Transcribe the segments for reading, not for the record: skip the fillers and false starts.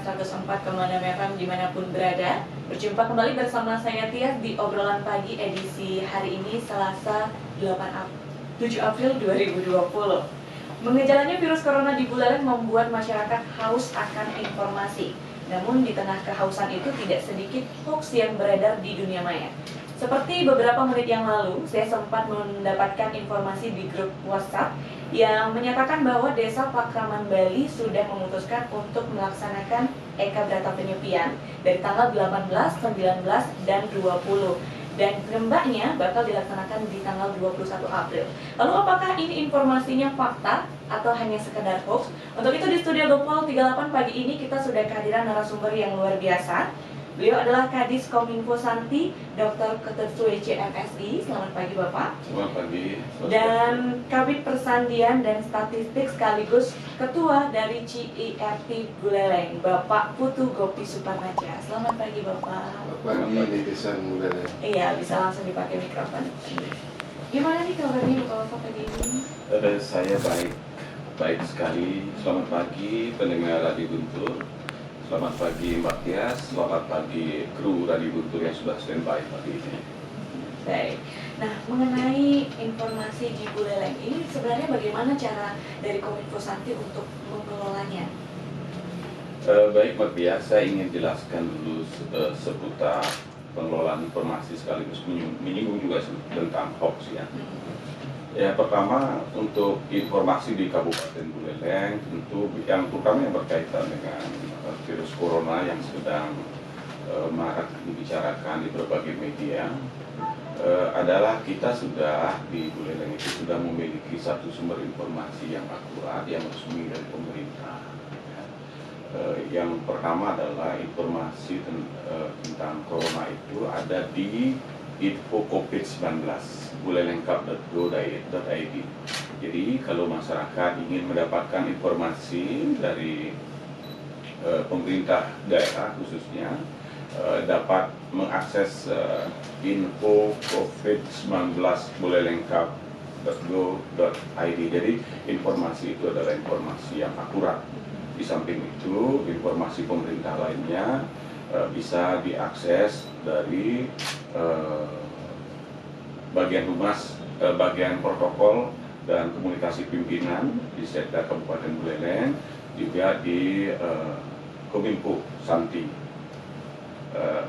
104,6 FM dimanapun berada. Berjumpa kembali bersama saya Tias di obrolan pagi edisi hari ini Selasa 7 April 2020. Mengejalannya virus corona di Buleleng membuat masyarakat haus akan informasi. Namun di tengah kehausan itu tidak sedikit hoax yang beredar di dunia maya. Seperti beberapa menit yang lalu, saya sempat mendapatkan informasi di grup WhatsApp yang menyatakan bahwa Desa Pakraman Bali sudah memutuskan untuk melaksanakan Eka Brata Penyepian dari tanggal 18, 19, dan 20. Dan lembaknya bakal dilaksanakan di tanggal 21 April. Lalu apakah ini informasinya fakta atau hanya sekedar hoax? Untuk itu di studio Gopol 38 pagi ini kita sudah kehadiran narasumber yang luar biasa. Beliau adalah Kadis Kominfo Santi, Dr. Ketut Sueci MSI. Selamat pagi Bapak. Selamat pagi. Dan Kabid Persandian dan Statistik sekaligus Ketua dari CIRT Buleleng, Bapak Putu Gopi Suparnaja. Selamat pagi Bapak. Selamat pagi netizen Buleleng. Iya, bisa langsung dipakai mikrofon. Gimana nih kabarnya Bapak pagi ini? Saya baik sekali. Selamat pagi pendengar Radio Guntur. Selamat pagi Mbak Tias, selamat pagi kru Radio Guntur yang sudah standby pagi ini. Baik, nah mengenai informasi di Buleleng ini sebenarnya bagaimana cara dari Kominfo Santi untuk mengelolanya? Baik Mbak Tias, saya ingin jelaskan dulu seputar pengelolaan informasi sekaligus menyinggung juga tentang hoax ya. Ya, pertama untuk informasi di Kabupaten Buleleng tentu yang terutama yang berkaitan dengan virus corona yang sedang marak dibicarakan di berbagai media adalah kita sudah di Buleleng itu sudah memiliki satu sumber informasi yang akurat yang resmi dari pemerintah. Yang pertama adalah informasi tentang corona itu ada di info COVID-19 bulelengkap.go.id. Jadi kalau masyarakat ingin mendapatkan informasi dari pemerintah daerah khususnya dapat mengakses info COVID-19 bulelengkap.go.id. Jadi informasi itu adalah informasi yang akurat. Di samping itu informasi pemerintah lainnya bisa diakses dari bagian humas, bagian protokol dan komunikasi pimpinan di Sekda Kabupaten Buleleng, juga di Kominfo Santi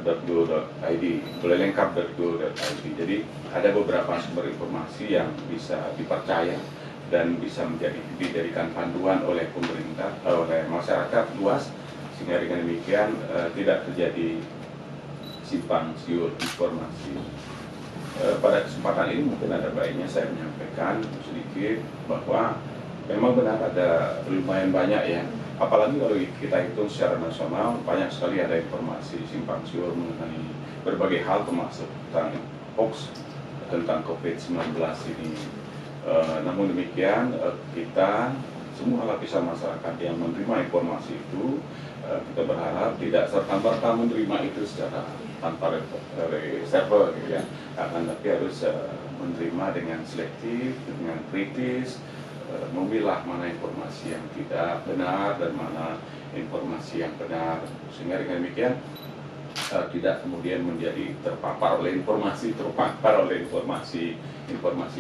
.go.id, bulelengkap.go.id. Jadi ada beberapa sumber informasi yang bisa dipercaya dan bisa dijadikan panduan oleh pemerintah, oleh masyarakat luas, sehingga dengan demikian tidak terjadi simpang siur informasi. Pada kesempatan ini mungkin ada baiknya saya menyampaikan sedikit bahwa memang benar ada lumayan banyak ya, apalagi kalau kita hitung secara nasional banyak sekali ada informasi simpang siur mengenai berbagai hal termasuk tentang hoax tentang COVID-19 ini. Namun demikian kita semua lapisan masyarakat yang menerima informasi itu kita berharap tidak serta-merta menerima itu secara tanpa reserve gitu ya, akan tapi harus menerima dengan selektif, dengan kritis, memilah mana informasi yang tidak benar dan mana informasi yang benar, sehingga dengan demikian tidak kemudian menjadi terpapar oleh informasi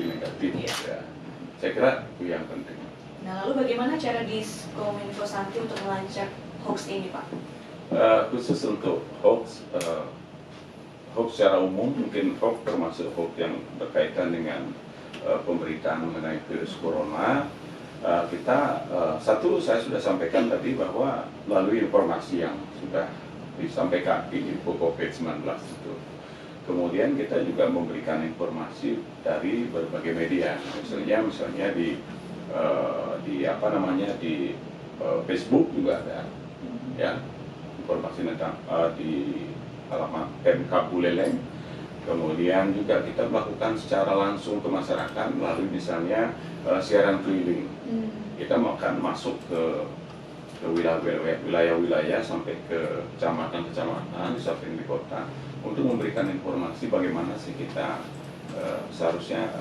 negatif ya. Saya kira itu yang penting. Nah, lalu bagaimana cara di Kominfo Santi untuk melacak hoax ini, Pak? Khusus untuk hoax secara umum, mungkin hoax termasuk hoax yang berkaitan dengan pemberitaan mengenai virus corona, saya sudah sampaikan tadi bahwa melalui informasi yang sudah disampaikan di info COVID-19 itu. Kemudian kita juga memberikan informasi dari berbagai media, misalnya di Facebook juga ada ya informasi tentang di alamat Pemkab Buleleng. Kemudian juga kita melakukan secara langsung ke masyarakat melalui misalnya siaran keliling. Kita akan masuk ke wilayah-wilayah sampai ke kecamatan di samping di kota untuk memberikan informasi bagaimana sih kita seharusnya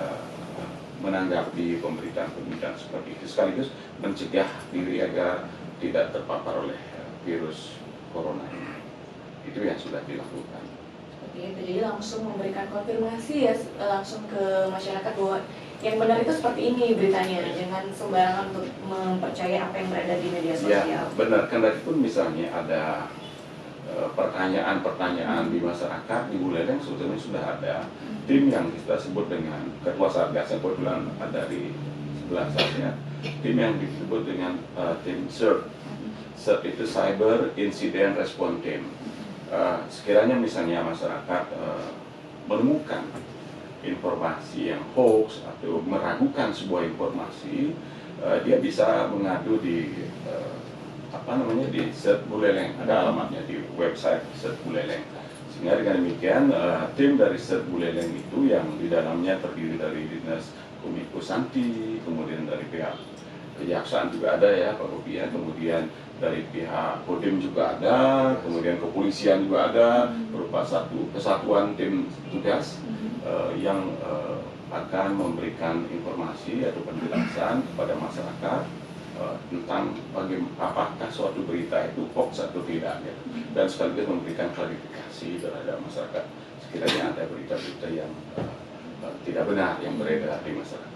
menanggapi pemberitaan seperti itu, sekaligus mencegah diri agar tidak terpapar oleh virus corona ini. Itu yang sudah dilakukan. Seperti itu, jadi langsung memberikan konfirmasi ya langsung ke masyarakat bahwa yang benar itu seperti ini beritanya, jangan sembarangan untuk mempercayai apa yang beredar di media sosial. Ya, benar. Kendati pun misalnya ada pertanyaan-pertanyaan di masyarakat, di Buleleng sebetulnya sudah ada tim yang kita sebut dengan Ketua Satgas yang kebetulan ada di sebelah saya, tim yang disebut dengan tim CERT. CERT itu Cyber Incident Response Team. Sekiranya misalnya masyarakat menemukan informasi yang hoax atau meragukan sebuah informasi, dia bisa mengadu di di CERT Buleleng. Ada alamatnya di website CERT Buleleng. Sehingga dengan demikian tim dari CERT Buleleng itu yang di dalamnya terdiri dari Dinas Kominfo Santi, kemudian dari pihak kejaksaan juga ada ya Pak Bobi ya, kemudian dari pihak Kodim juga ada, kemudian kepolisian juga ada, berupa satu kesatuan tim tugas yang akan memberikan informasi atau penjelasan kepada masyarakat tentang apakah suatu berita itu hoax atau tidak ya. Dan sekaligus memberikan klarifikasi terhadap masyarakat sekiranya ada berita-berita yang tidak benar yang beredar di masyarakat.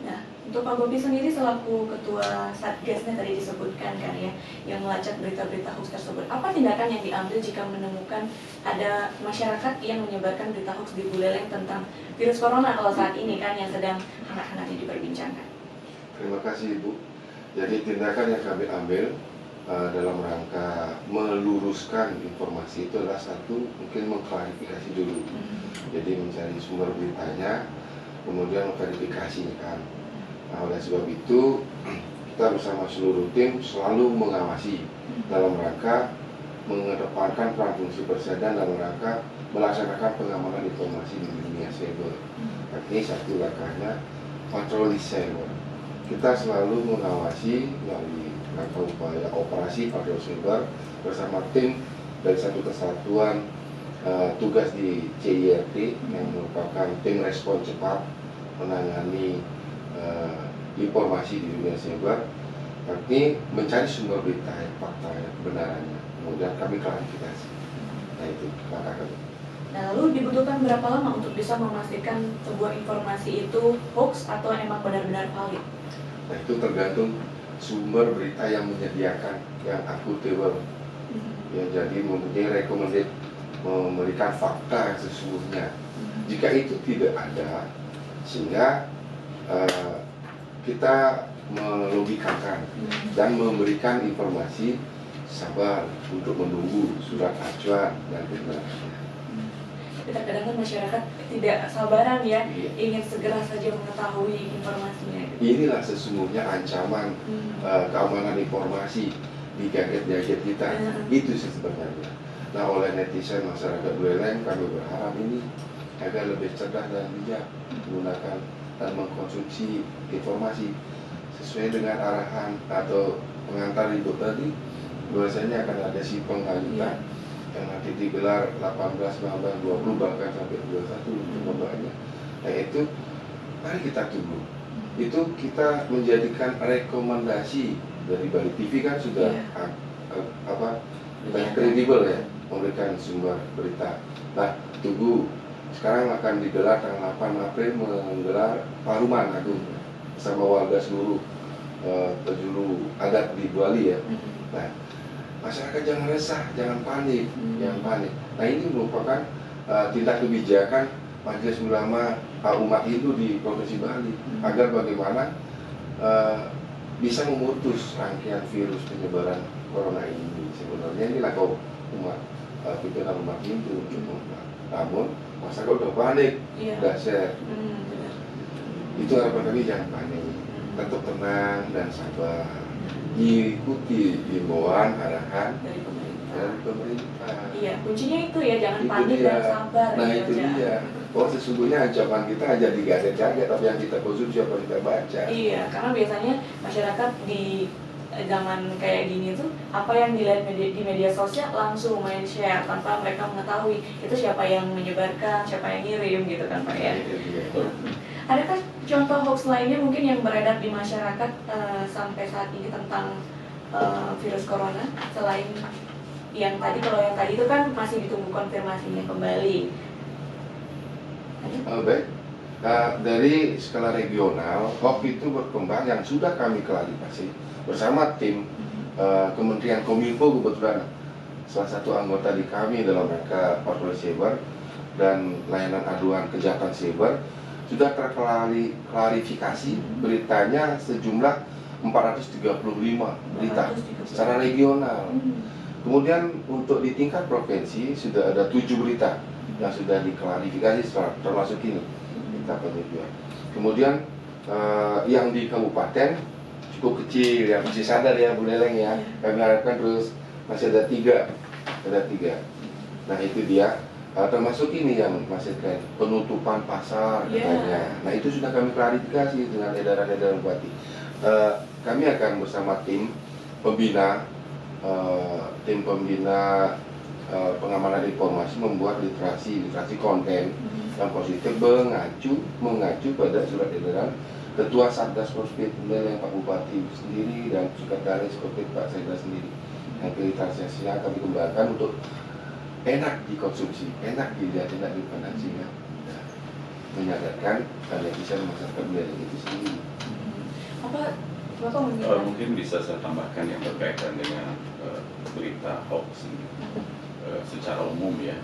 Nah, untuk Pak Bobi sendiri selaku ketua Satgasnya tadi disebutkan kan ya, yang melacak berita-berita hoax tersebut, apa tindakan yang diambil jika menemukan ada masyarakat yang menyebarkan berita hoax di Buleleng tentang virus corona kalau saat ini kan yang sedang hangat-hangatnya diperbincangkan? Terima kasih Ibu. Jadi tindakan yang kami ambil dalam rangka meluruskan informasi itu adalah satu, mungkin mengklarifikasi dulu. Jadi mencari sumber beritanya, kemudian memverifikasi kan. Nah, oleh sebab itu kita bersama seluruh tim selalu mengawasi dalam rangka mengedepankan peran fungsi persediaan dalam rangka melaksanakan pengamanan informasi di dunia cyber. Ini satu langkahnya kontrol di cyber. Kita selalu mengawasi melalui rangka upaya operasi patroli cyber bersama tim dari satu kesatuan tugas di CIRT yang merupakan tim respon cepat menangani informasi di dunia cyber. Kami mencari sumber berita yang fakta yang kebenarannya, kemudian kami klarifikasi. Nah itu langkah kami. Nah, lalu dibutuhkan berapa lama untuk bisa memastikan sebuah informasi itu hoax atau emang benar-benar valid? Nah itu tergantung sumber berita yang menyediakan yang akuntabel. Ya, jadi mempunyai recommended memberikan fakta yang sesungguhnya. Jika itu tidak ada, sehingga kita melogikakan dan memberikan informasi sabar untuk menunggu surat acuan dan kebenarannya. Tapi terkadang kan masyarakat tidak sabaran ya, ingin segera saja mengetahui informasinya. Inilah sesungguhnya ancaman keamanan informasi di gadget-gadget kita. Itu sih sebenarnya. Nah, oleh netizen masyarakat Buleleng kami berharap ini agar lebih cerdas dan bijak menggunakan dan mengkonsumsi informasi sesuai dengan arahan atau pengantar ibu tadi. Biasanya akan ada sipeng lanjutan yang nanti digelar 18, 19, 20 bahkan sampai 21 banyak. Nah itu mari kita tunggu. Itu kita menjadikan rekomendasi dari Bali TV kan sudah kredibel ya memberikan sumber berita. Nah tunggu, sekarang akan digelar tanggal 8 April menggelar Paruman Agung bersama warga seluruh penjuru adat di Bali ya. Nah masyarakat jangan resah, jangan panik, jangan panik. Nah ini merupakan tindak kebijakan Majelis Ulama Umat Hindu di Provinsi Bali agar bagaimana bisa memutus rangkaian virus penyebaran corona ini. Sebenarnya ini langkah umat pimpinan umat Hindu untuk membuat. Namun masyarakat udah panik, udah share. Itu harapan kami jangan panik, tetap tenang dan sabar. Diikuti himbauan arahan dari pemerintah. Iya, kuncinya itu ya, jangan panik dan sabar. Nah itu dia. Oh sesungguhnya ancaman kita aja di gadget-gadget, tapi yang kita konsumsi apa kita baca. Iya, karena biasanya masyarakat di zaman kayak gini tuh apa yang dilihat di media sosial langsung main share tanpa mereka mengetahui itu siapa yang menyebarkan, siapa yang ngirim gitu kan Pak ya. Adakah contoh hoax lainnya mungkin yang beredar di masyarakat sampai saat ini tentang virus corona selain yang tadi itu kan masih ditunggu konfirmasinya kembali. Baik. Dari skala regional, hoax itu berkembang yang sudah kami klarifikasi bersama tim Kementerian Kominfo. Kebetulan salah satu anggota di kami dalam rangka patroli cyber dan layanan aduan kejahatan cyber sudah terklarifikasi beritanya sejumlah 435 berita secara regional. Kemudian untuk di tingkat provinsi sudah ada 7 berita yang sudah diklarifikasi termasuk ini berita penipuan. Kemudian yang di kabupaten cukup kecil ya, masih sadar ya Bu Leleng ya. Kami harapkan terus masih ada tiga. Nah itu dia. Termasuk ini yang masih tren penutupan pasar katanya. Nah itu sudah kami klarifikasi dengan edaran-edaran bupati. Kami akan bersama tim pembina pengamanan informasi membuat literasi konten yang positif mengacu pada surat edaran Ketua Satgas Covid yang Pak Bupati sendiri dan Sekretaris Covid Pak Sekda sendiri. Yang literasinya kami kembangkan untuk enak dikonsumsi, enak dilihat, enak dipandang sehingga menyadarkan netizen masyarakat budaya itu sendiri. Apa Bapak mungkin bisa saya tambahkan yang berkaitan dengan berita hoax ini secara umum ya.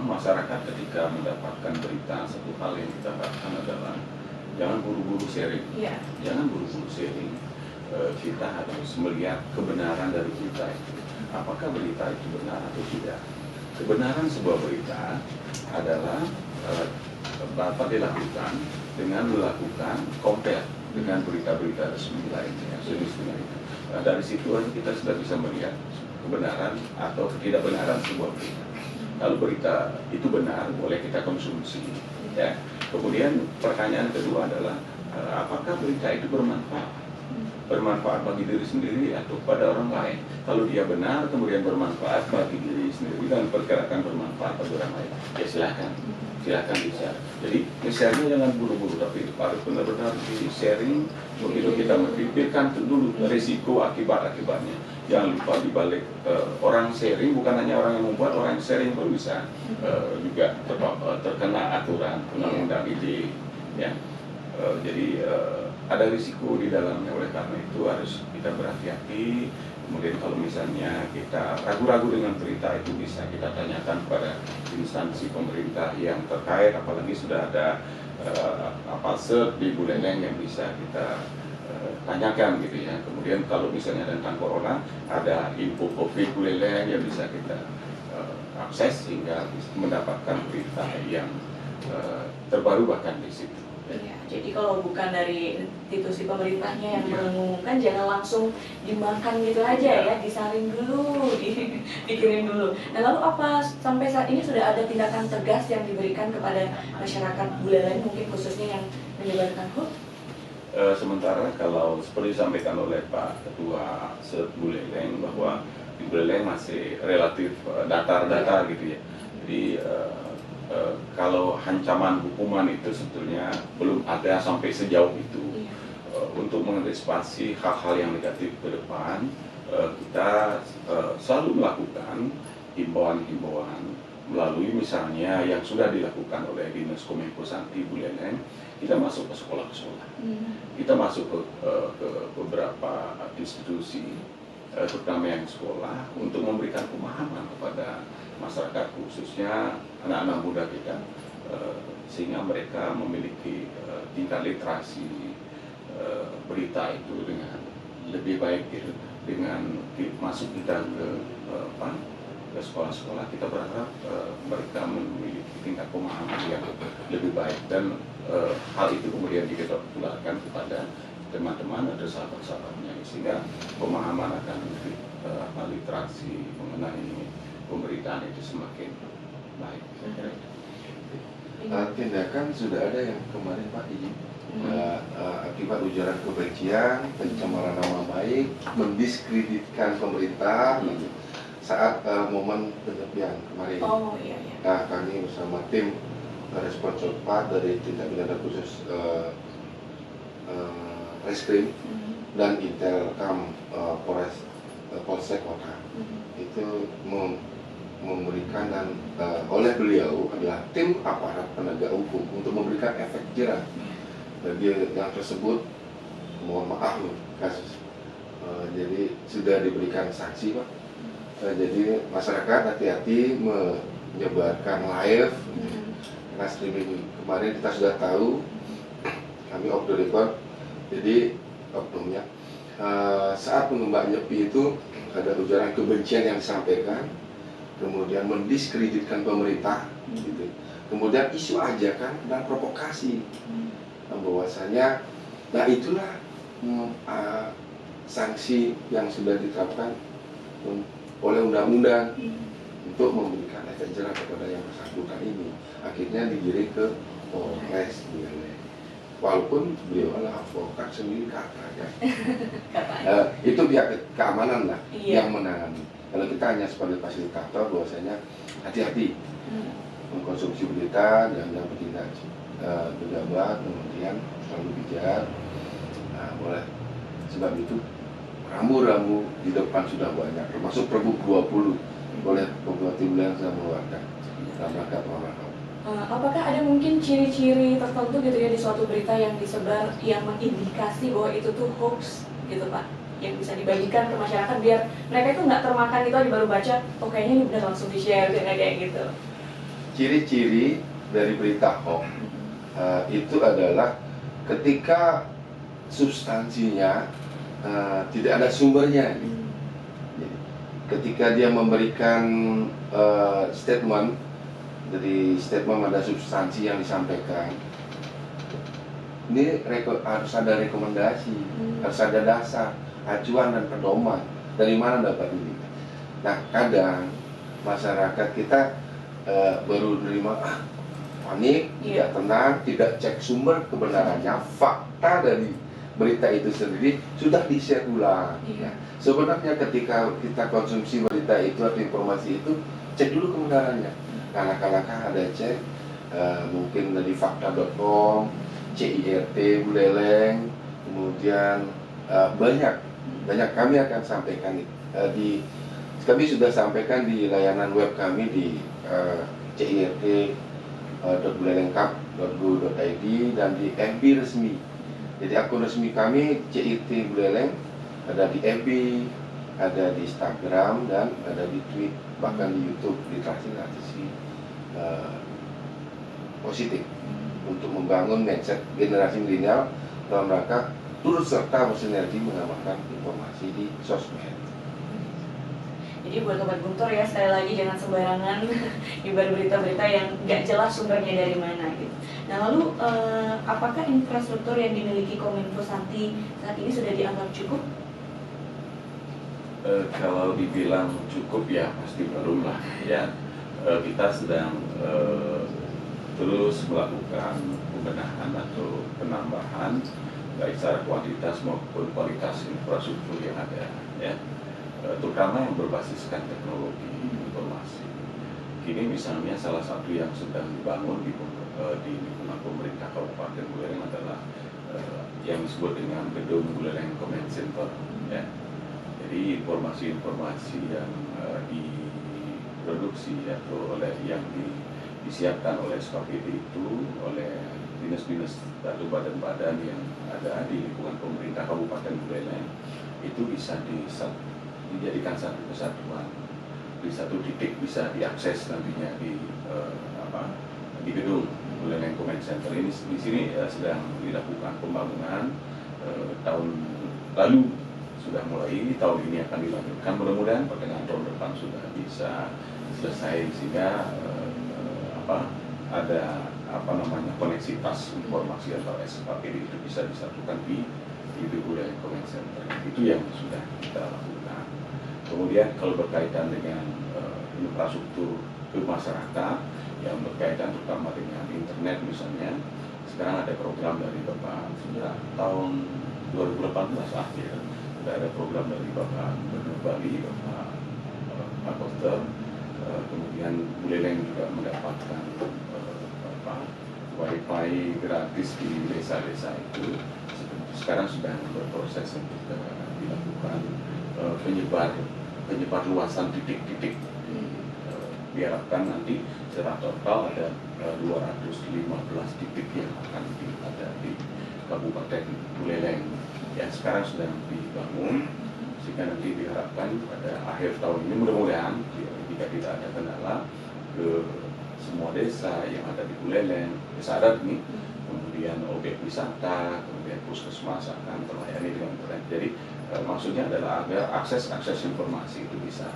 Masyarakat ketika mendapatkan berita, satu hal yang kita katakan adalah jangan buru-buru sharing, jangan buru-buru sharing. Kita harus melihat kebenaran dari berita itu. Apakah berita itu benar atau tidak? Kebenaran sebuah berita adalah dapat dilakukan dengan melakukan compare dengan berita-berita resmi lainnya, sejenis dengan itu. Nah, dari situ kita sudah bisa melihat kebenaran atau ketidakbenaran sebuah berita. Kalau berita itu benar, boleh kita konsumsi. Ya. Kemudian pertanyaan kedua adalah apakah berita itu bermanfaat bagi diri sendiri atau pada orang lain. Kalau dia benar kemudian bermanfaat bagi diri sendiri dan perkirakan bermanfaat bagi orang lain, ya silakan bisa. Jadi share-nya jangan buru-buru, tapi harus benar-benar di sharing. Begitu kita memikirkan dulu risiko akibatnya. Jangan lupa dibalik orang sharing bukan hanya orang yang membuat, orang yang sharing pun bisa juga terkena aturan undang-undang ITE. Ya. Jadi ada risiko di dalamnya, oleh karena itu harus kita berhati-hati. Kemudian kalau misalnya kita ragu-ragu dengan berita itu bisa kita tanyakan kepada instansi pemerintah yang terkait, apalagi sudah ada cert di Bu Leleng yang bisa kita tanyakan gitu ya. Kemudian kalau misalnya tentang corona ada info COVID Bu Leleng yang bisa kita akses sehingga mendapatkan berita yang terbaru bahkan di situ. Iya, jadi kalau bukan dari institusi pemerintahnya yang mengumumkan, jangan langsung dimakan gitu aja ya, disaring dulu, dikirim dulu. Nah lalu apa sampai saat ini sudah ada tindakan tegas yang diberikan kepada masyarakat Buleleng mungkin khususnya yang menyebarkan hoax? Sementara kalau seperti disampaikan oleh Pak Ketua Buleleng bahwa di Buleleng masih relatif datar gitu ya. Jadi kalau ancaman hukuman itu sebetulnya belum ada sampai sejauh itu. Untuk mengantisipasi hal-hal yang negatif ke depan, kita selalu melakukan himbauan-himbauan melalui misalnya yang sudah dilakukan oleh Dinas Kominfo Santi Buleleng. Kita masuk ke sekolah-sekolah, kita masuk ke beberapa institusi, terutama yang sekolah, untuk memberikan pemahaman kepada masyarakat khususnya anak-anak muda kita, sehingga mereka memiliki tingkat literasi berita itu dengan lebih baik gitu. Dengan masuk kita ke sekolah-sekolah, kita berharap mereka memiliki tingkat pemahaman yang lebih baik, dan hal itu kemudian kita tularkan kepada teman-teman atau sahabat-sahabatnya, sehingga pemahaman akan literasi mengenai pemberitaan itu semakin baik. Tindakan sudah ada yang kemarin Pak izin akibat ujaran kebencian, pencemaran nama baik, mendiskreditkan pemerintah saat momen penyepian kemarin. Nah, kami bersama tim respon cepat dari tindak pidana khusus Reskrim dan Intelkam Polres Polsek Kota itu memberikan dan oleh beliau adalah tim aparat penegak hukum untuk memberikan efek jerah bagi yang tersebut. Mohon maaf nih kasus, jadi sudah diberikan sanksi Pak. Jadi masyarakat hati-hati menyebarkan live karena streaming kemarin kita sudah tahu, kami off the record, jadi oknumnya saat mengembang nyepi itu ada ujaran kebencian yang disampaikan, kemudian mendiskreditkan pemerintah, gitu. Kemudian isu ajakan dan provokasi, bahwasanya, nah itulah sanksi yang sudah ditetapkan oleh undang-undang untuk memberikan efek jerah kepada yang bersangkutan ini. Akhirnya digiring ke Polres Buleleng. Walaupun beliau adalah advokat sendiri katanya. Itu pihak keamanan lah yang menangani. Kalau kita hanya sebagai fasilitator, bahwasanya hati-hati mengkonsumsi berita dan yang bertindak pejabat, kemudian selalu bijak. Nah, boleh sebab itu rambu-rambu di depan sudah banyak, termasuk Pergub 20 oleh Bupati Buleleng sudah mengeluarkan dalam rangka pengamanan. Apakah ada mungkin ciri-ciri tertentu gitu ya di suatu berita yang disebar yang mengindikasi bahwa itu tuh hoax gitu Pak, yang bisa dibagikan ke masyarakat biar mereka itu nggak termakan itu baru baca, oh kayaknya ini benar langsung di-share kayak gitu. Ciri-ciri dari berita hoax itu adalah ketika substansinya tidak ada sumbernya. Jadi, ketika dia memberikan statement, dari statement ada substansi yang disampaikan, ini harus ada rekomendasi, harus ada dasar, acuan dan pedoman dari mana dapat ini. Nah, kadang masyarakat kita baru menerima panik, tidak tenang, tidak cek sumber kebenarannya, fakta dari berita itu sendiri sudah di-share ulang. Ya. Sebenarnya ketika kita konsumsi berita itu atau informasi itu, cek dulu kebenarannya. Langkah-langkah ada cek, mungkin dari fakta.com, CIRT Buleleng, kemudian banyak kami akan sampaikan kami sudah sampaikan di layanan web kami di cirt.bulelengkap.go.id dan di FB resmi. Jadi akun resmi kami CIRT Buleleng ada di FB, ada di Instagram dan ada di Twitter, bahkan di YouTube, di transisi positif untuk membangun mindset generasi milenial dalam rangka turut serta bersinergi mengamalkan informasi di sosmed. Jadi buat Sobat Guntur ya, sekali lagi jangan sembarangan nyebar berita-berita yang nggak jelas sumbernya dari mana gitu. Nah lalu apakah infrastruktur yang dimiliki Kominfo Santi saat ini sudah dianggap cukup? Kalau dibilang cukup ya pasti belum lah ya. Kita sedang terus melakukan pembenahan atau penambahan baik secara kuantitas maupun kualitas infrastruktur yang ada ya, terutama yang berbasiskan teknologi informasi. Kini misalnya salah satu yang sedang dibangun di lingkungan pemerintah Kabupaten Buleleng adalah yang disebut dengan gedung Buleleng Command Center ya. Jadi informasi-informasi yang diproduksi atau oleh yang disiapkan oleh SKPD itu oleh dinas-dinas atau badan-badan yang ada di lingkungan pemerintah Kabupaten Buleleng itu bisa dijadikan satu kesatuan, di satu titik bisa diakses nantinya di gedung Buleleng Command Center ini. Di sini sedang dilakukan pembangunan, tahun lalu sudah mulai, tahun ini akan dilanjutkan, mudah-mudahan pertengahan tahun depan sudah bisa selesai sehingga ada koneksitas informasi atau SKPD itu bisa disatukan di Buleleng Command Center. Itu yang sudah kita lakukan. Kemudian kalau berkaitan dengan infrastruktur ke masyarakat yang berkaitan terutama dengan internet misalnya, sekarang ada program dari Bapak sudah tahun 2018 akhir sudah ada program dari Bapak Gubernur Bali, Pak Koster. Kemudian Buleleng juga mendapatkan wifi gratis di desa-desa itu. Sekarang sedang berproses untuk dilakukan penyebar luasan titik-titik. Diharapkan nanti secara total ada 215 titik yang akan ada di Kabupaten Buleleng yang sekarang sedang dibangun, sehingga nanti diharapkan pada akhir tahun ini mudah-mudahan jika tidak ada kendala ke semua desa yang ada di Buleleng, desa adat nih, kemudian objek wisata, kemudian puskesmas akan terlayani dengan baik. Jadi maksudnya adalah agar akses informasi itu bisa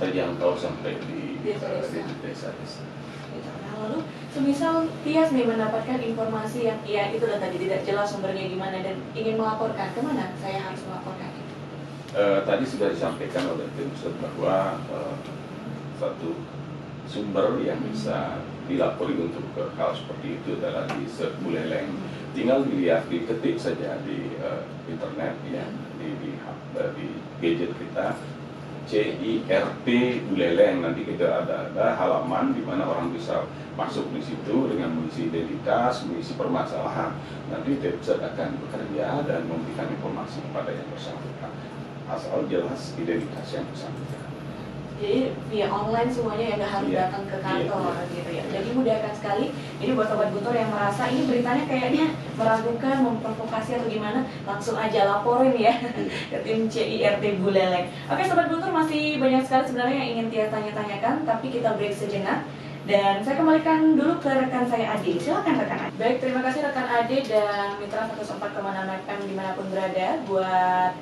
terjangkau sampai di desa-desa. Nah, lalu semisal Tias nih mendapatkan informasi yang ya itu tadi tidak jelas sumbernya gimana dan ingin melaporkan, kemana saya harus melaporkan? Tadi sudah disampaikan oleh tim Ustaz bahwa satu sumber yang bisa dilapori untuk hal seperti itu adalah di Buleleng. Tinggal dilihat, diketik saja di internet ya, di gadget kita CIRT Buleleng. Nanti kita ada halaman di mana orang bisa masuk di situ dengan mengisi identitas, mengisi permasalahan. Nanti tim akan bekerja dan memberikan informasi kepada yang bersangkutan, asal jelas identitas yang bersangkutan. Jadi via online semuanya ya, nggak harus datang ke kantor gitu ya. Jadi mudahkan sekali. Jadi buat sobat Guntur yang merasa ini beritanya kayaknya meragukan, memprovokasi atau gimana, langsung aja laporin ya ke tim CIRT Buleleng. Oke sobat Guntur, masih banyak sekali sebenarnya yang ingin Tia tanya-tanyakan, tapi kita break sejenak. Dan saya kembalikan dulu ke rekan saya Ade. Silakan rekan Ade. Baik, terima kasih rekan Ade dan Mitra 104,6 FM dimanapun berada. Buat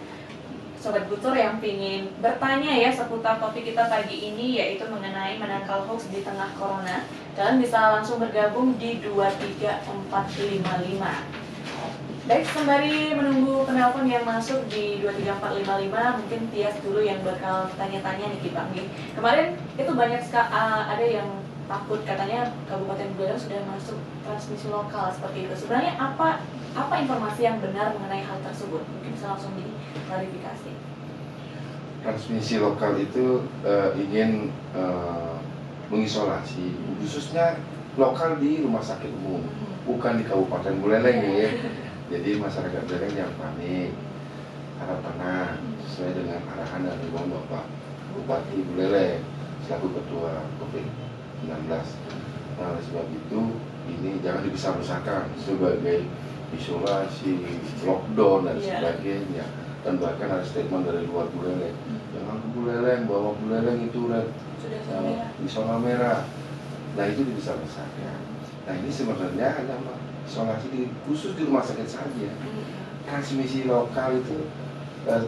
Sobat Guntur yang ingin bertanya ya seputar topik kita pagi ini, yaitu mengenai menangkal hoax di tengah corona, kalian bisa langsung bergabung di 23455. Baik, sembari menunggu penelpon yang masuk di 23455, mungkin Tias dulu yang bakal tanya-tanya nih Kipang. Kemarin itu banyak ada yang takut, katanya Kabupaten Buleleng sudah masuk transmisi lokal seperti itu. Sebenarnya apa informasi yang benar mengenai hal tersebut? Mungkin bisa langsung diklarifikasi. Transmisi lokal itu ingin mengisolasi, khususnya lokal di rumah sakit umum, bukan di Kabupaten Buleleng ya. Jadi masyarakat Buleleng jangan panik, harap tenang, sesuai dengan arahan dan himbauan Bapak Bupati Buleleng selaku Ketua COVID-19. Nah, oleh sebab itu ini jangan dibesar-besarkan sebagai isolasi, lockdown dan sebagainya. Dan bahkan ada statement dari luar Buleleng, jangan ke Buleleng, bahwa Buleleng itu udah di zona merah. Nah itu dibesar-besarkan. Nah ini sebenarnya hanya isolasi khusus di rumah sakit saja. Transmisi lokal itu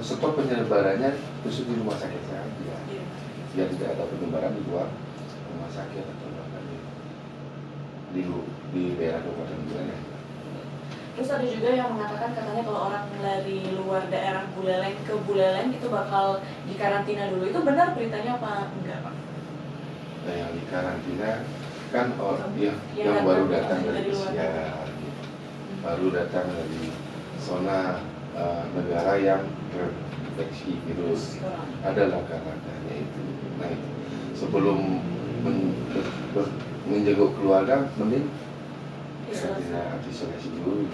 stop penyebarannya khusus di rumah sakit saja. Biar tidak ada penyebaran di luar rumah sakit atau bahkan di daerah Kabupaten Buleleng. Terus ada juga yang mengatakan katanya kalau orang dari luar daerah Buleleng ke Buleleng itu bakal dikarantina dulu. Itu benar beritanya apa enggak, Pak? Nah yang dikarantina kan yang baru datang dari pesiar, baru datang dari zona negara yang terinfeksi virus. Ada langkah-langkahnya itu. Nah itu sebelum menjenguk keluarga, mending karantina isolasi dulu.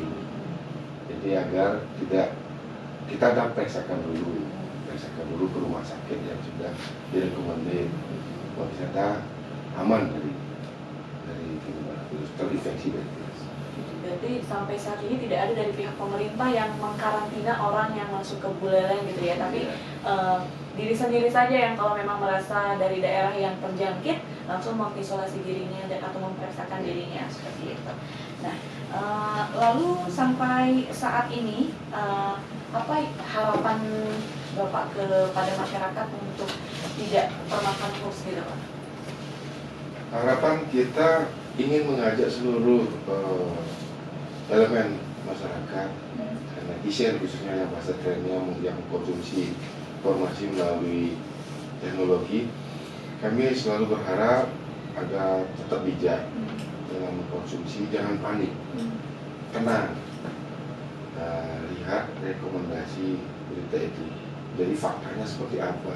Jadi agar tidak kita periksakan dulu ke rumah sakit yang sudah direkomendasi bahwa kita aman dari virus, terinfeksi dari virus. Berarti sampai saat ini tidak ada dari pihak pemerintah yang mengkarantina orang yang masuk ke Buleleng gitu ya, tapi diri sendiri saja yang kalau memang merasa dari daerah yang terjangkit langsung mengisolasi dirinya atau memeriksakan dirinya seperti itu. Nah, lalu sampai saat ini apa harapan Bapak kepada masyarakat untuk tidak termakan hoax gitu Pak? Harapan kita ingin mengajak seluruh elemen masyarakat, netizen khususnya yang bahasa kerennya yang mengkonsumsi informasi melalui teknologi, kami selalu berharap agar tetap bijak dalam mengkonsumsi, jangan panik, tenang, lihat rekomendasi berita itu, jadi faktanya seperti apa,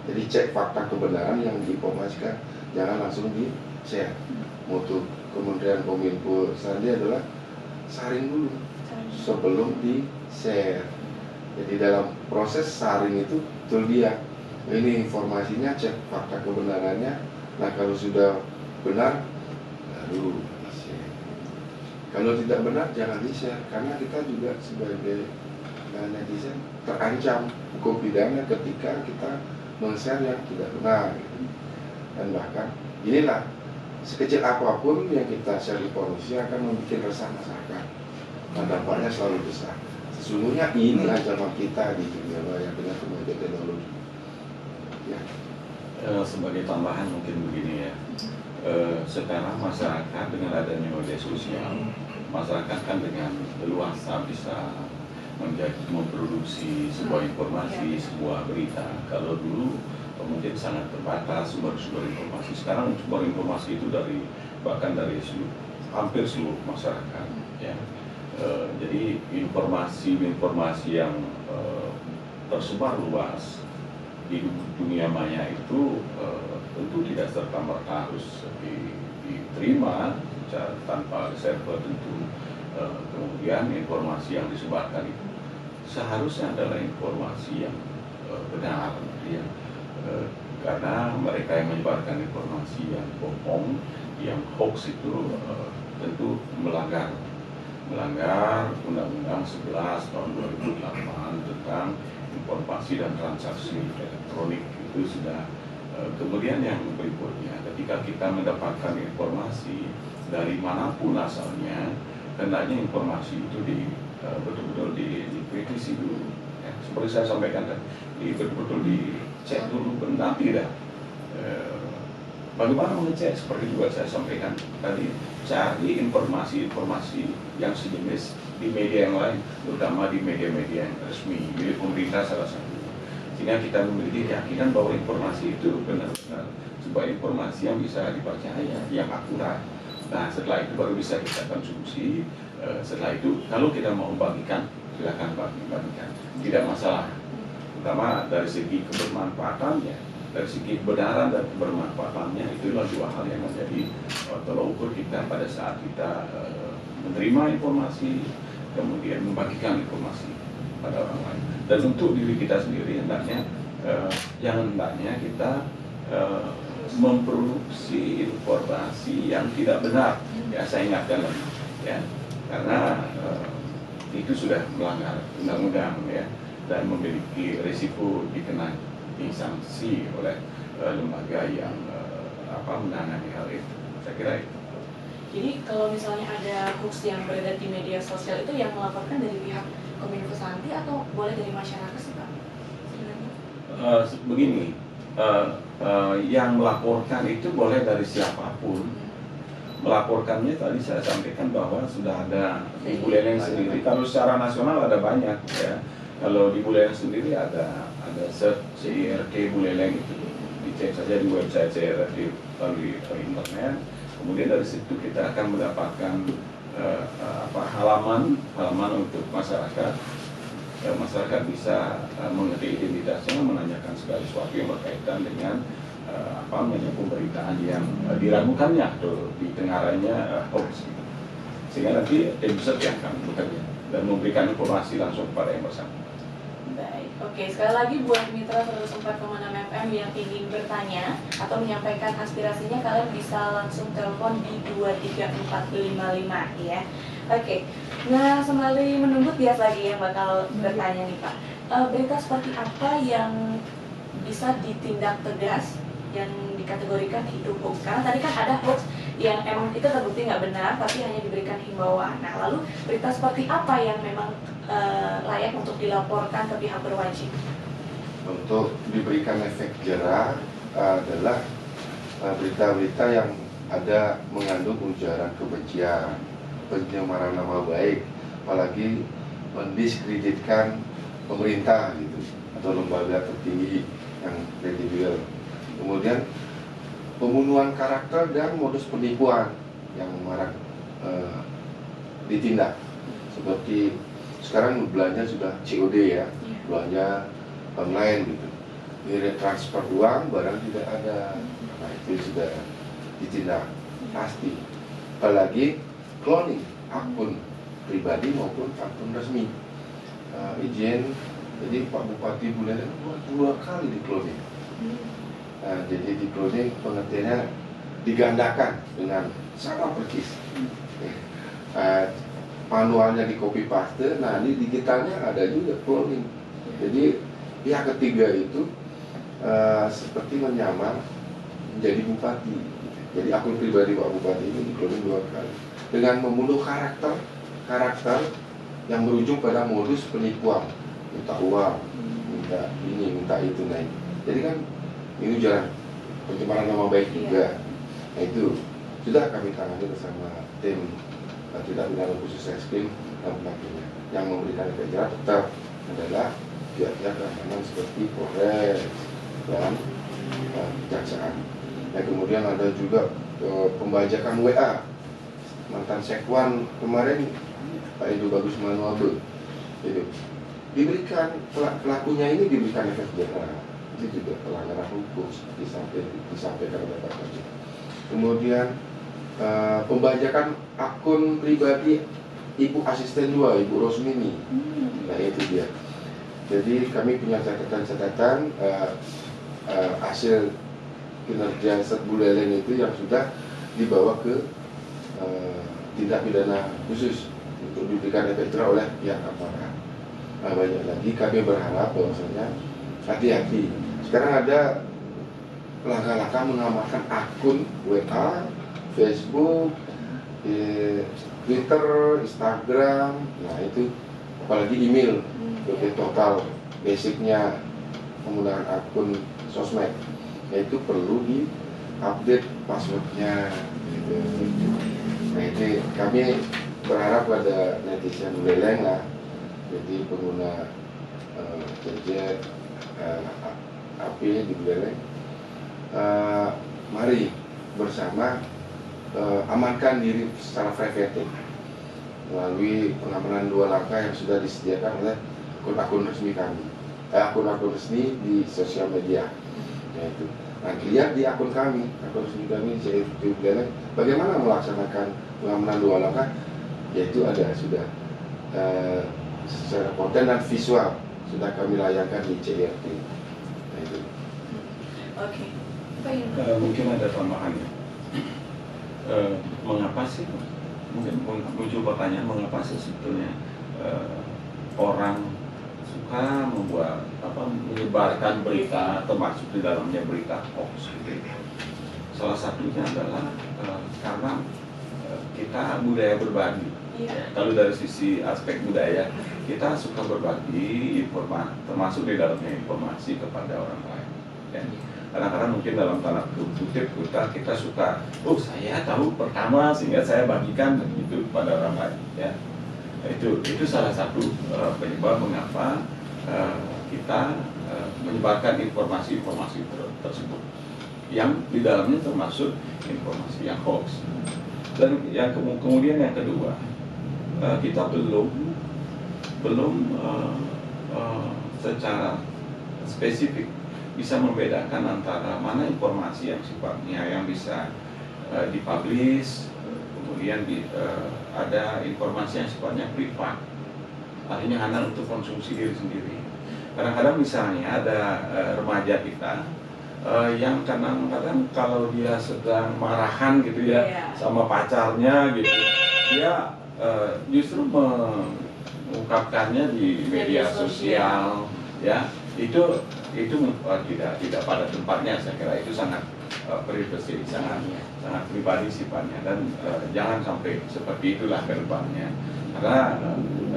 jadi cek fakta kebenaran yang diinformasikan, jangan langsung di-share. Moto Kementerian Kominfo tadi adalah saring dulu sebelum di-share. Jadi dalam proses saring itu betul dia. Ini informasinya, cek fakta kebenarannya. Nah kalau sudah benar, baru di-share. Kalau tidak benar jangan di-share, karena kita juga sebagai netizen terancam hukum pidana ketika kita men-share yang tidak benar. Dan bahkan inilah, sekecil apapun yang kita share informasi akan membuat resah masyarakat. Nah, dampaknya selalu besar. Sesungguhnya ini ancaman kita di dunia maya dengan kemajuan teknologi. Ya. Sebagai tambahan mungkin begini ya, sekarang masyarakat dengan adanya media sosial, masyarakat kan dengan leluasa bisa memproduksi sebuah informasi, sebuah berita. Kalau dulu mungkin sangat terbatas sumber-sumber informasi. Sekarang sumber informasi itu bahkan dari hampir seluruh masyarakat. Ya. Jadi informasi yang tersebar luas di dunia maya itu tentu tidak serta-merta harus diterima tanpa server tentu. Kemudian informasi yang disebarkan itu seharusnya adalah informasi yang benar, ya. Karena mereka yang menyebarkan informasi yang bohong, yang hoax itu tentu melanggar Undang-Undang 11 tahun 2008 tentang informasi dan transaksi elektronik. Itu sudah kemudian yang berikutnya, ketika kita mendapatkan informasi dari manapun asalnya, hendaknya informasi itu betul-betul dikritisi dulu, ya. Seperti saya sampaikan tadi, betul-betul dicek dulu benar tidak. Bagaimana mengecek? Seperti juga saya sampaikan tadi, cari informasi-informasi yang sejenis di media yang lain, terutama di media-media yang resmi milik pemerintah salah satu, sehingga kita memiliki keyakinan bahwa informasi itu benar-benar sebuah informasi yang bisa dipercaya, yang akurat. Nah, setelah itu baru bisa kita konsumsi. Setelah itu kalau kita mau bagikan, silakan bagikan, tidak masalah. Terutama dari segi kebermanfaatannya, dari segi kebenaran dan kebermanfaatannya, itulah dua hal yang menjadi tolak ukur kita pada saat kita menerima informasi, kemudian membagikan informasi pada orang lain. Dan untuk diri kita sendiri hendaknya kita memproduksi informasi yang tidak benar. Ya, saya ingatkan lagi, ya, karena itu sudah melanggar undang-undang, ya, dan memiliki risiko dikenai sanksi oleh lembaga yang menangani hal itu. Saya kira itu. Jadi kalau misalnya ada hoax yang beredar di media sosial, itu yang melaporkan dari pihak Kominfo Santi atau boleh dari masyarakat sih, Pak? Begini, yang melaporkan itu boleh dari siapapun. Melaporkannya tadi saya sampaikan bahwa sudah ada di Buleleng sendiri. Kalau secara nasional ada banyak, ya. Kalau di Buleleng sendiri ada CIRT Buleleng, itu dicek saja di website CIRT melalui internet. Kemudian dari situ kita akan mendapatkan halaman untuk masyarakat. Masyarakat bisa mengerti identitasnya, menanyakan segala sesuatu yang berkaitan dengan pemberitaan yang diragukannya atau ditengarannya hoax. Sehingga nanti tim riset yang akan bekerja dan memberikan informasi langsung kepada yang bersangkutan. Baik, oke. Sekali lagi buat mitra 104,6 FM yang ingin bertanya atau menyampaikan aspirasinya, kalian bisa langsung telepon di 23455 ya. Oke. Nah, sembari menunggu Tias lagi yang bakal bertanya nih, Pak. Berita seperti apa yang bisa ditindak tegas, yang dikategorikan itu hoax? Karena tadi kan ada hoax yang emang itu terbukti nggak benar tapi hanya diberikan himbauan. Nah, lalu berita seperti apa yang memang layak untuk dilaporkan ke pihak berwajib? Untuk diberikan efek jerah adalah berita-berita yang ada mengandung ujaran kebencian, pencemaran nama baik, apalagi mendiskreditkan pemerintah gitu atau lembaga tertinggi yang kredibel. Kemudian pembunuhan karakter dan modus penipuan yang marak ditindak, seperti sekarang belanja sudah COD ya, belanja online gitu, ngirim transfer uang barang tidak ada, nah itu sudah ditindak pasti. Apalagi cloning akun pribadi maupun akun resmi, izin Jadi Pak Bupati Buleleng dua kali di cloning. Nah, jadi di cloning pengertiannya digandakan dengan sama persis. Manualnya di copy paste, nah ini digitalnya ada juga cloning. Jadi pihak ketiga itu seperti menyamar menjadi bupati. Jadi akun pribadi Pak Bupati ini di cloning dua kali dengan membunuh karakter yang berujung pada modus penipuan, minta uang, minta ini, minta itu, naik. Jadi kan ini ujaran pencemaran nama baik juga. Nah itu sudah kami tangani bersama tim tidak pidana khusus reskrim dan sebagainya. Yang memberikan efek jerah tetap adalah pihak-pihak keamanan seperti Polres dan kejaksaan. Nah kemudian ada juga pembajakan WA mantan sekwan kemarin Pak Edo Bagus Manuabe itu diberikan, pelakunya ini diberikan efek jerah, itu juga pelanggaran hukum disampaikan oleh Pak Edo. Kemudian pembajakan akun pribadi Ibu Asisten 2, Ibu Rosmini. Nah itu dia. Jadi kami punya catatan-catatan hasil kinerja Buleleng itu yang sudah dibawa ke tindak pidana khusus untuk diberikan efek jerah oleh pihak aparat. Nah, banyak lagi kami berharap bahwasanya hati-hati. Sekarang ada langkah-langkah mengamankan akun WA, Facebook, Twitter, Instagram, nah itu apalagi email, lebih total basicnya penggunaan akun sosmed, yaitu perlu di-update passwordnya. Gitu. Nah itu kami berharap pada netizen Buleleng lah, jadi pengguna gadget HP di Buleleng, mari bersama amankan diri secara preventif melalui pengamanan 2 langkah yang sudah disediakan oleh akun-akun resmi kami, akun-akun resmi di sosial media. Yaitu, nah lihat di akun kami, akun resmi kami CFT Buleleng, bagaimana melaksanakan pengamanan 2 langkah, yaitu ada sudah secara konten dan visual sudah kami layangkan di CFT. Nah itu. Oke. Mungkin ada tambahan. Mengapa sih, mungkin muncul pertanyaan, mengapa sih sebetulnya orang suka membuat menyebarkan berita, termasuk di dalamnya berita hoax gitu. Salah satunya adalah karena kita budaya berbagi. Kalau dari sisi aspek budaya, kita suka berbagi informasi, termasuk di dalamnya informasi kepada orang lain. Ya. Kadang-kadang mungkin dalam tanda kutip kita suka, oh saya tahu pertama sehingga saya bagikan begitu kepada orang lain. Ya. Itu salah satu penyebab mengapa kita menyebarkan informasi-informasi tersebut yang di dalamnya termasuk informasi yang hoax. Dan yang kemudian yang kedua, kita belum secara spesifik bisa membedakan antara mana informasi yang sifatnya yang bisa dipublish, kemudian ada informasi yang sifatnya privat, artinya hanya untuk konsumsi diri sendiri. Kadang-kadang misalnya ada remaja kita yang kadang-kadang kalau dia sedang marahan gitu ya sama pacarnya gitu, dia justru mengungkapkannya di media sosial, ya itu tidak pada tempatnya. Saya kira itu sangat privasi, sangat pribadi sifatnya, dan jangan sampai seperti itulah ke depannya, karena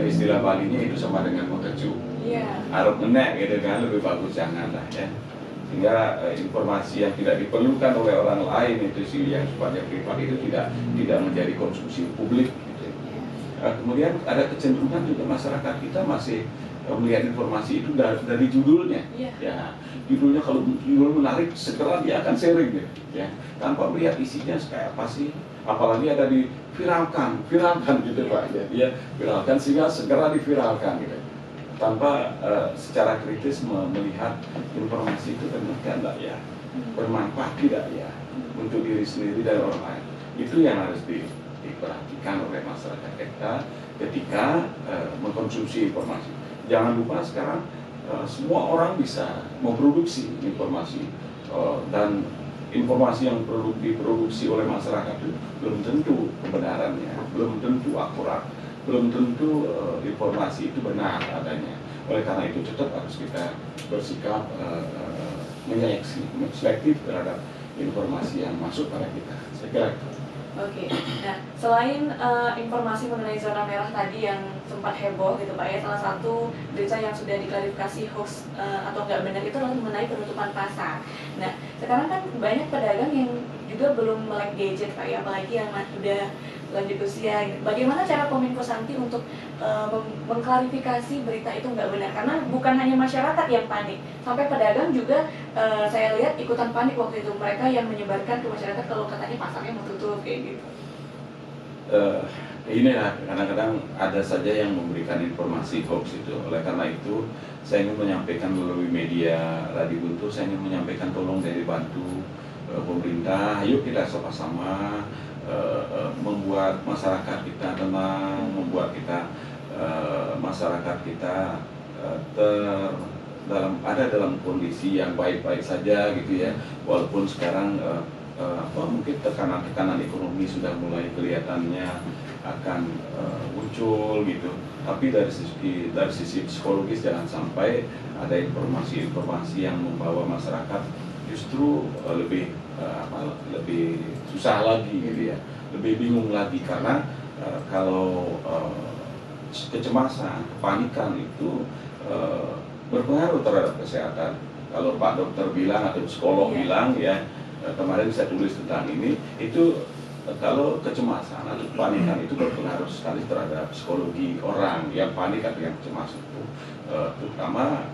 istilah Balinya itu sama dengan mengecu, arep menek gitu kan, lebih bagus janganlah ya, sehingga informasi yang tidak diperlukan oleh orang lain itu sih yang sifatnya privat itu tidak menjadi konsumsi publik gitu. Kemudian ada kecenderungan juga masyarakat kita masih melihat informasi itu dari judulnya, ya judulnya kalau judul menarik segera dia akan sharing gitu, ya tanpa melihat isinya kayak apa sih, apalagi ada diviralkan gitu Pak, ya viralkan sehingga segera diviralkan gitu, tanpa secara kritis melihat informasi itu ternyata enggak ya, bermanfaat tidak ya untuk diri sendiri dan orang lain. Itu yang harus diperhatikan oleh masyarakat kita ketika mengkonsumsi informasi. Jangan lupa sekarang semua orang bisa memproduksi informasi, dan informasi yang diproduksi oleh masyarakat itu belum tentu kebenarannya, belum tentu akurat, belum tentu informasi itu benar adanya. Oleh karena itu tetap harus kita bersikap selektif terhadap informasi yang masuk pada kita. Saya kira itu. Oke, nah selain informasi mengenai zona merah tadi yang sempat heboh gitu Pak ya, salah satu berita yang sudah diklarifikasi hoax atau nggak benar itu adalah mengenai penutupan pasar. Nah sekarang kan banyak pedagang yang juga belum melek gadget Pak ya, apalagi yang udah lanjut usia gitu. Bagaimana cara Kominfo Santi untuk mengklarifikasi berita itu nggak benar? Karena bukan hanya masyarakat yang panik, sampai pedagang juga saya lihat ikutan panik waktu itu, mereka yang menyebarkan ke masyarakat kalau katanya pasarnya mau tutup kayak gitu. Inilah kadang-kadang ada saja yang memberikan informasi hoax itu. Oleh karena itu saya ingin menyampaikan melalui media Radio Guntur, saya ingin menyampaikan tolong dari bantu pemerintah, ayo kita sama-sama membuat masyarakat kita tenang, membuat kita masyarakat kita dalam kondisi yang baik-baik saja gitu ya. Walaupun sekarang mungkin tekanan ekonomi sudah mulai kelihatannya akan muncul gitu. Tapi dari sisi psikologis jangan sampai ada informasi-informasi yang membawa masyarakat justru lebih susah lagi gitu ya, lebih bingung lagi karena kalau kecemasan, kepanikan itu berpengaruh terhadap kesehatan. Kalau Pak Dokter bilang atau psikolog bilang ya, kemarin saya tulis tentang ini, itu kalau kecemasan atau kepanikan itu berpengaruh sekali terhadap psikologi orang yang panik atau yang cemas itu, terutama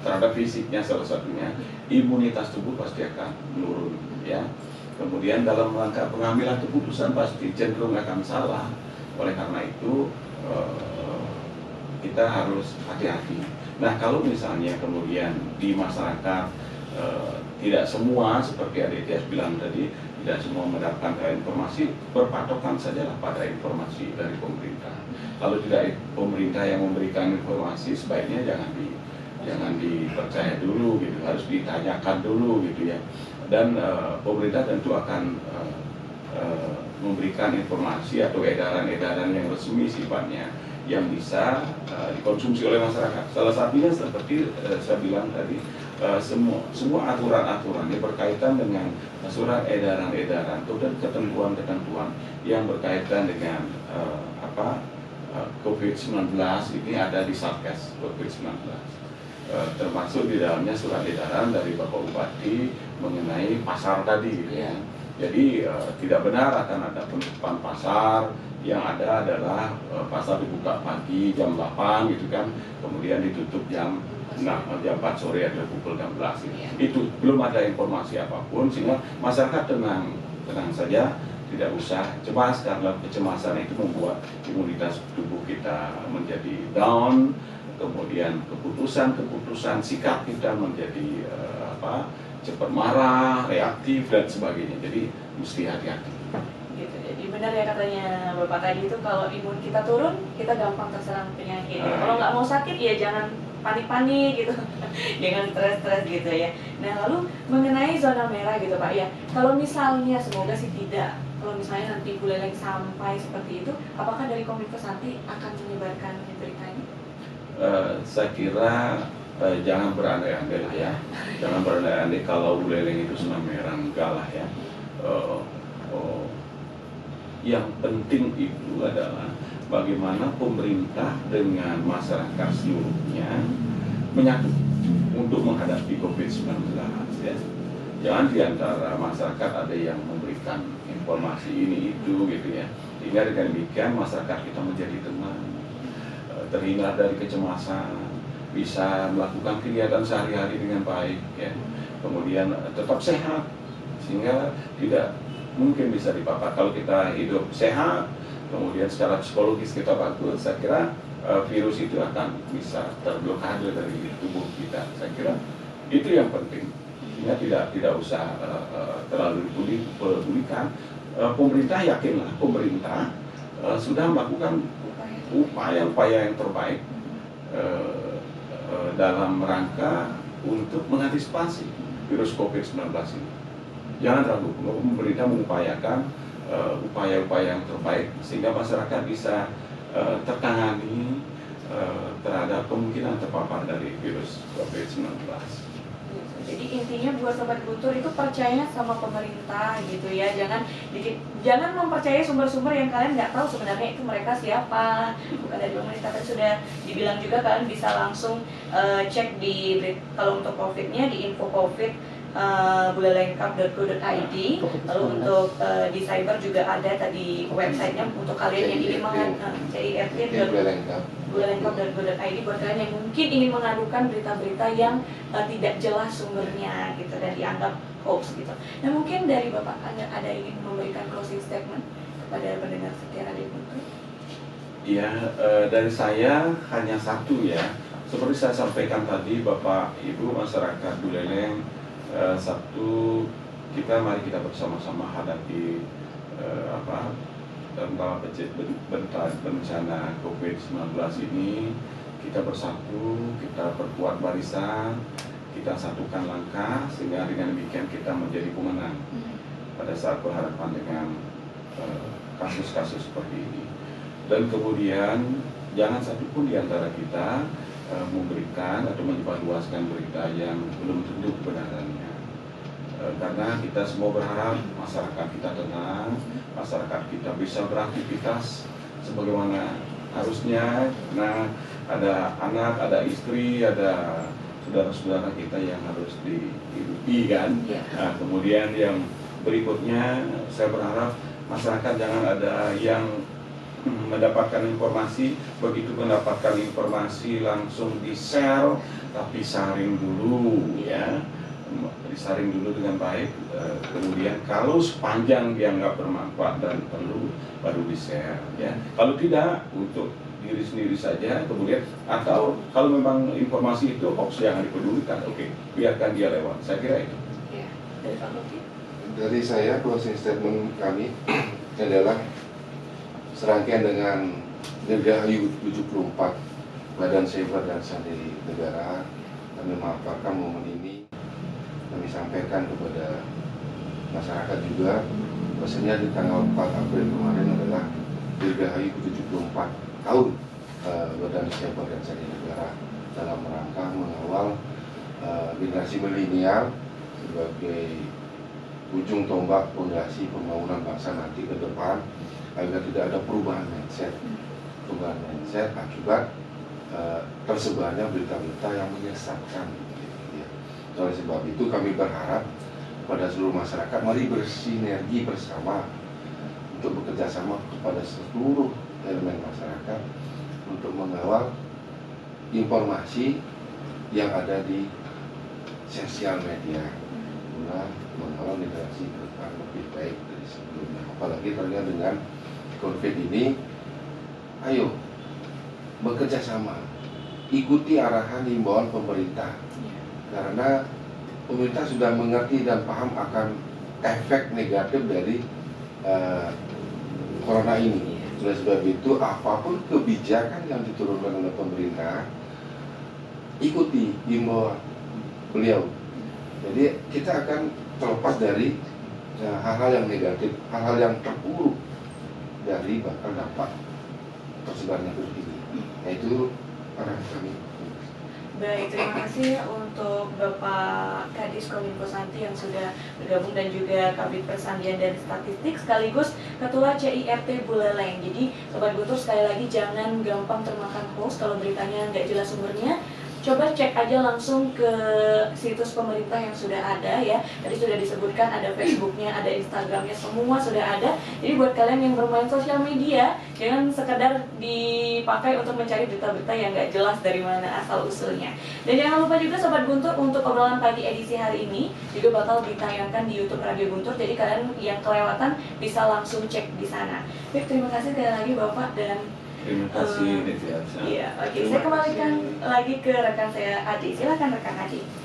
terhadap fisiknya salah satunya, imunitas tubuh pasti akan menurun ya. Kemudian dalam rangka pengambilan keputusan pasti cenderung akan salah. Oleh karena itu kita harus hati-hati. Nah kalau misalnya kemudian di masyarakat tidak semua seperti Adik Tias bilang tadi, tidak semua mendapatkan informasi, berpatokan sajalah pada informasi dari pemerintah. Kalau tidak pemerintah yang memberikan informasi, sebaiknya jangan dipercaya dulu gitu, harus ditanyakan dulu gitu ya. Dan pemerintah tentu akan memberikan informasi atau edaran-edaran yang resmi sifatnya yang bisa dikonsumsi oleh masyarakat. Salah satunya seperti saya bilang tadi, semua aturan-aturan yang berkaitan dengan surat edaran-edaran dan ketentuan-ketentuan yang berkaitan dengan COVID-19 ini ada di Satgas COVID-19. Termasuk di dalamnya surat edaran dari Bapak Bupati mengenai pasar tadi gitu ya. Jadi tidak benar akan ada penutupan pasar, yang ada adalah pasar dibuka pagi jam 8 gitu kan, kemudian ditutup jam 4 sore adalah pukul 16 gitu. Itu belum ada informasi apapun, sehingga masyarakat tenang saja, tidak usah cemas karena kecemasan itu membuat imunitas tubuh kita menjadi down. Kemudian keputusan sikap kita menjadi cepat marah, reaktif dan sebagainya. Jadi mesti hati-hati. Gitu. Jadi benar ya katanya Bapak tadi itu, kalau imun kita turun, kita gampang terserang penyakit. Kalau nggak mau sakit ya jangan panik-panik gitu, jangan stres-stres gitu ya. Nah lalu mengenai zona merah gitu Pak ya, kalau misalnya semoga sih tidak, kalau misalnya nanti Buleleng sampai seperti itu, apakah dari Kominfo Santi akan menyebarkan beritanya? Saya kira jangan berandai-andai lah ya, jangan berandai-andai kalau Buleleng itu zona merah, enggak lah ya. Yang penting itu adalah bagaimana pemerintah dengan masyarakat seluruhnya menyatu untuk menghadapi COVID-19 ya. Jangan diantara masyarakat ada yang memberikan informasi ini itu gitu ya, sehingga dengan demikian masyarakat kita menjadi tenang, terhindar dari kecemasan, bisa melakukan kegiatan sehari-hari dengan baik ya. Kemudian tetap sehat, sehingga tidak mungkin bisa dipapar. Kalau kita hidup sehat, kemudian secara psikologis kita bagus, saya kira virus itu akan bisa terblokade dari tubuh kita. Saya kira itu yang penting, sehingga tidak usah terlalu dipedulikan. Pemerintah yakinlah, pemerintah sudah melakukan upaya yang terbaik dalam rangka untuk mengantisipasi virus COVID-19 ini. Jangan ragu, pemerintah mengupayakan upaya-upaya yang terbaik sehingga masyarakat bisa tertangani terhadap kemungkinan terpapar dari virus COVID-19. Jadi intinya buat Sobat Guntur itu percaya sama pemerintah gitu ya, jangan mempercayai sumber-sumber yang kalian nggak tahu sebenarnya itu mereka siapa, bukan dari pemerintah. Tapi sudah dibilang juga kalian bisa langsung cek kalau untuk COVID-nya di info COVID bulelengkap.go.id. Lalu untuk di cyber juga ada tadi websitenya untuk kalian yang ingin bulelengkap.go.id buat kalian yang mungkin ingin mengadukan berita-berita yang tidak jelas sumbernya gitu dan dianggap hoax gitu. Nah mungkin dari Bapak ada ingin memberikan closing statement kepada pendengar setia Radio Guntur? Ya, dari saya hanya satu ya. Seperti saya sampaikan tadi, Bapak Ibu masyarakat Buleleng, satu, mari kita bersama-sama hadapi bencana COVID-19 ini. Kita bersatu, kita perkuat barisan, kita satukan langkah sehingga dengan demikian kita menjadi pemenang pada saat berhadapan dengan kasus-kasus seperti ini. Dan kemudian jangan satupun di antara kita memberikan atau menyebarluaskan berita yang belum tentu kebenarannya, karena kita semua berharap masyarakat kita tenang, masyarakat kita bisa beraktivitas sebagaimana harusnya. Nah, ada anak, ada istri, ada saudara-saudara kita yang harus dihidupi kan. Nah, kemudian yang berikutnya saya berharap masyarakat jangan ada yang mendapatkan informasi, begitu mendapatkan informasi langsung di-share, tapi saring dulu ya, disaring dulu dengan baik, kemudian kalau sepanjang dianggap bermanfaat dan perlu baru di-share ya. Kalau tidak, untuk diri sendiri saja, kemudian atau kalau memang informasi itu hoax jangan dipedulikan, oke, biarkan dia lewat. Saya kira itu. Ya, dari Pak Luki. Dari saya closing statement kami adalah serangkaian dengan Dirgahayu 74 Badan Cyber dan Sandi Negara, kami memanfaatkan momen ini kami sampaikan kepada masyarakat juga bahwasanya di tanggal 4 April kemarin adalah Dirgahayu 74 tahun Badan Cyber dan Sandi Negara dalam rangka mengawal generasi milenial sebagai ujung tombak fondasi pembangunan bangsa nanti ke depan, agar tidak ada perubahan mindset akibat tersebarnya berita-berita yang menyesatkan. Oleh sebab itu kami berharap kepada seluruh masyarakat, mari bersinergi bersama untuk bekerja sama kepada seluruh elemen masyarakat untuk mengawal informasi yang ada di sosial media, guna mengawal generasi ke depan lebih baik dari sebelumnya. Apalagi terkait dengan COVID ini, ayo bekerja sama, ikuti arahan himbauan pemerintah, karena pemerintah sudah mengerti dan paham akan efek negatif dari corona ini. Oleh sebab itu, apapun kebijakan yang diturunkan oleh pemerintah, ikuti himbauan beliau. Jadi kita akan terlepas dari hal-hal yang negatif, hal-hal yang terburuk dari bakal dampak tersebarnya virus ini. Yaitu arahan kami. Baik, terima kasih untuk Bapak Kadis Kominfo Santi yang sudah bergabung dan juga Kabid Persandian dan Statistik sekaligus Ketua CIRT Buleleng. Jadi Sobat Guntur, sekali lagi jangan gampang termakan hoax kalau beritanya nggak jelas sumbernya. Coba cek aja langsung ke situs pemerintah yang sudah ada ya. Tadi sudah disebutkan ada Facebooknya, ada Instagramnya, semua sudah ada. Jadi buat kalian yang bermain sosial media, jangan sekedar dipakai untuk mencari berita-berita yang nggak jelas dari mana asal usulnya. Dan jangan lupa juga Sobat Guntur, untuk obrolan pagi edisi hari ini juga bakal ditayangkan di YouTube Radio Guntur. Jadi kalian yang kelewatan bisa langsung cek di sana. Baik, terima kasih sekali lagi Bapak dan Terima kasih, Netiasa. iya, oke. Saya kembalikan lagi ke rekan saya Adi. Silakan rekan Adi.